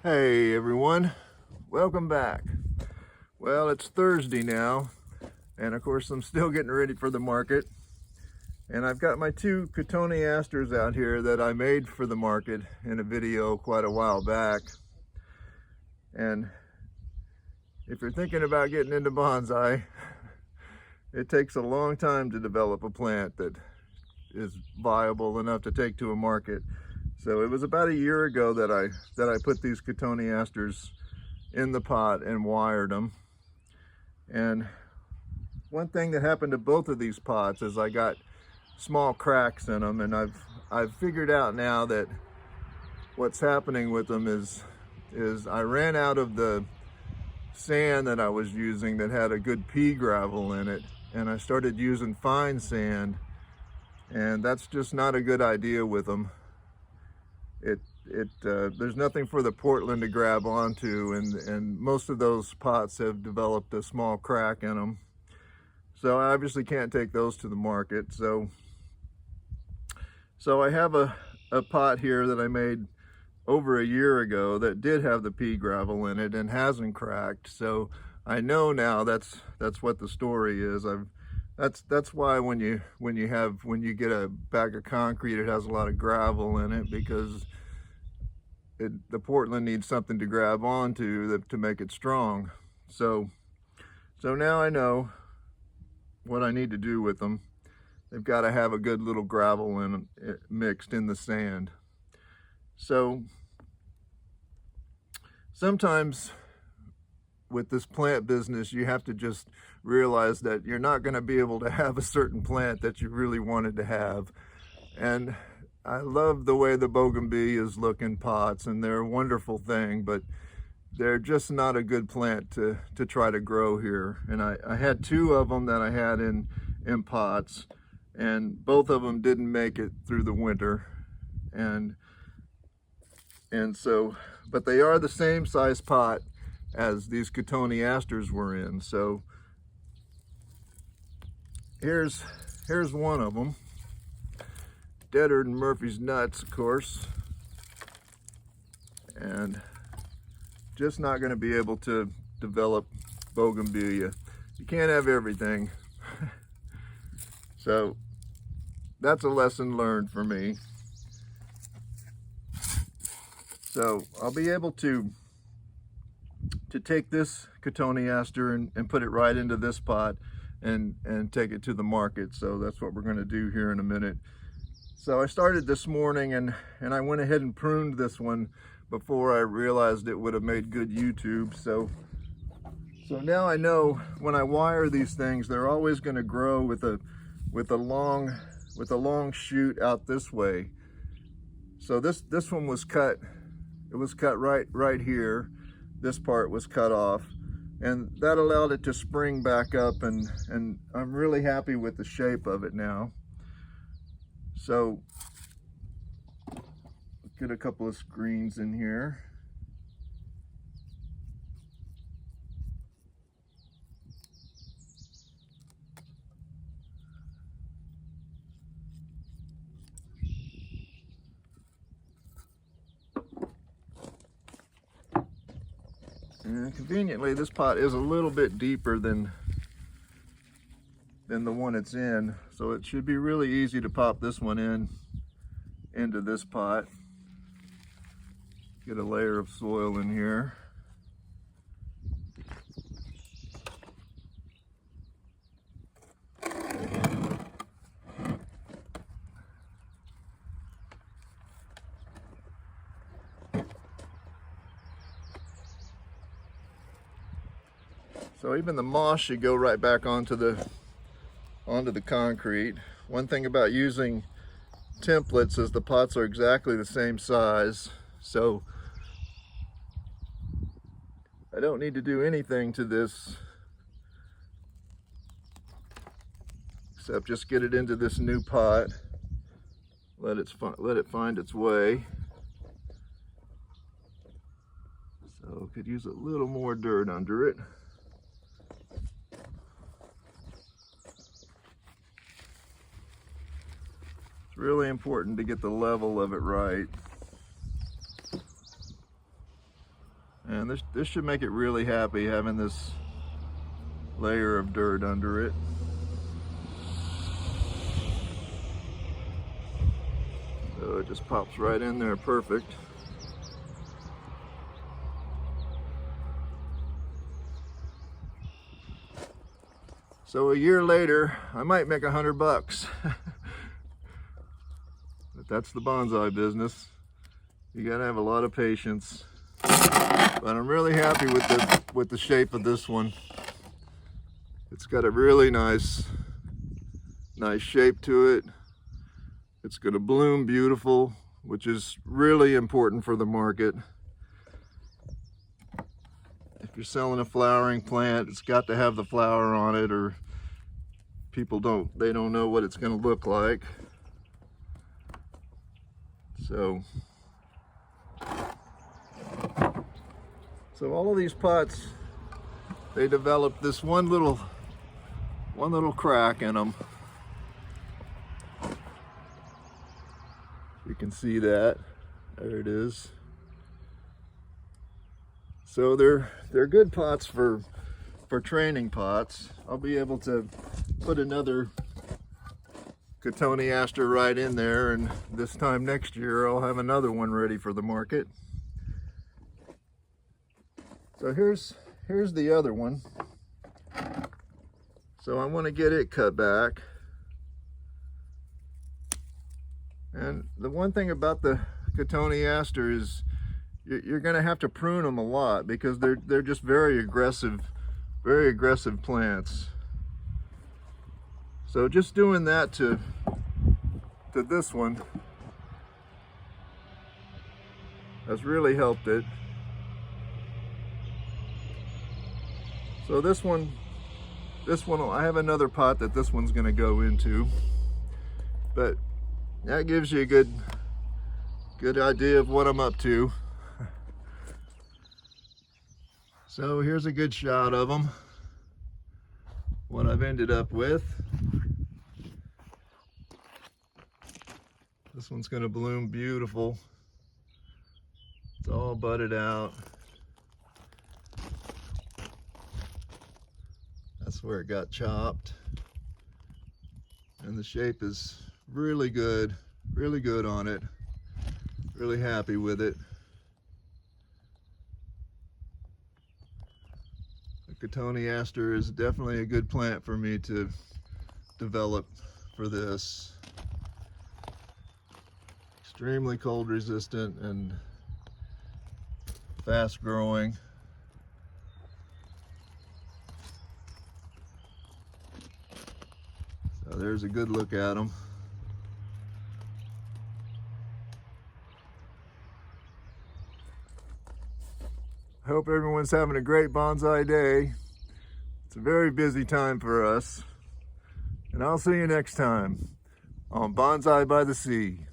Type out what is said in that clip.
Hey everyone, welcome back. Well, it's Thursday now, and of course I'm still getting ready for the market. And I've got my two cotoneasters out here that I made for the market in a video quite a while back. And if you're thinking about getting into bonsai, it takes a long time to develop a plant that is viable enough to take to a market. So it was about a year ago that I put these cotoneasters in the pot and wired them. And one thing that happened to both of these pots is I got small cracks in them, and I've figured out now that what's happening with them is I ran out of the sand that I was using that had a good pea gravel in it, and I started using fine sand, and that's just not a good idea with them. There's nothing for the Portland to grab onto, and most of those pots have developed a small crack in them. So I obviously can't take those to the market. So I have a pot here that I made over a year ago that did have the pea gravel in it and hasn't cracked. So I know now that's what the story is. That's why when you get a bag of concrete, it has a lot of gravel in it, because the Portland needs something to grab onto to make it strong. So now I know what I need to do with them. They've got to have a good little gravel in it, mixed in the sand. So sometimes with this plant business, you have to just realize that you're not going to be able to have a certain plant that you really wanted to have. And I love the way the bougainvilleas look in pots, and they're a wonderful thing, but they're just not a good plant to try to grow here. And I had two of them that I had in pots, and both of them didn't make it through the winter. And so, but they are the same size pot as these cotoneasters were in. So here's one of them. Deader than Murphy's nuts, of course, and just not going to be able to develop bougainvillea. You can't have everything. So that's a lesson learned for me. So I'll be able to take this cotoneaster and put it right into this pot and take it to the market. So that's what we're going to do here in a minute. So I started this morning, and I went ahead and pruned this one before I realized it would have made good YouTube. So now I know when I wire these things, they're always going to grow with a long shoot out this way. So this one was cut. It was cut right here. This part was cut off, and that allowed it to spring back up, and I'm really happy with the shape of it now. So get a couple of screens in here. And conveniently, this pot is a little bit deeper than the one it's in, so it should be really easy to pop this one into this pot. Get a layer of soil in here. So even the moss should go right back onto the concrete. One thing about using templates is the pots are exactly the same size, so I don't need to do anything to this except just get it into this new pot, let it find its way. So could use a little more dirt under it. It's really important to get the level of it right. And this should make it really happy having this layer of dirt under it. So it just pops right in there, perfect. So a year later, I might make $100. But that's the bonsai business. You gotta have a lot of patience. But I'm really happy with the shape of this one. It's got a really nice shape to it. It's gonna bloom beautiful, which is really important for the market. If you're selling a flowering plant, it's got to have the flower on it, or people don't know what it's gonna look like. So all of these pots, they developed this one little crack in them. You can see that. There it is. So they're good pots for training pots. I'll be able to put another cotoneaster right in there, and this time next year I'll have another one ready for the market. So here's the other one. So I want to get it cut back. And the one thing about the cotoneaster is you're going to have to prune them a lot, because they're just very aggressive plants. So just doing that to this one has really helped it. So this one, I have another pot that this one's going to go into, but that gives you a good idea of what I'm up to. So here's a good shot of them, what I've ended up with. This one's going to bloom beautiful. It's all budded out. That's where it got chopped. And the shape is really good on it. Really happy with it. The cotoneaster is definitely a good plant for me to develop for this. Extremely cold resistant and fast growing. So there's a good look at them. I hope everyone's having a great bonsai day. It's a very busy time for us. And I'll see you next time on Bonsai by the Sea.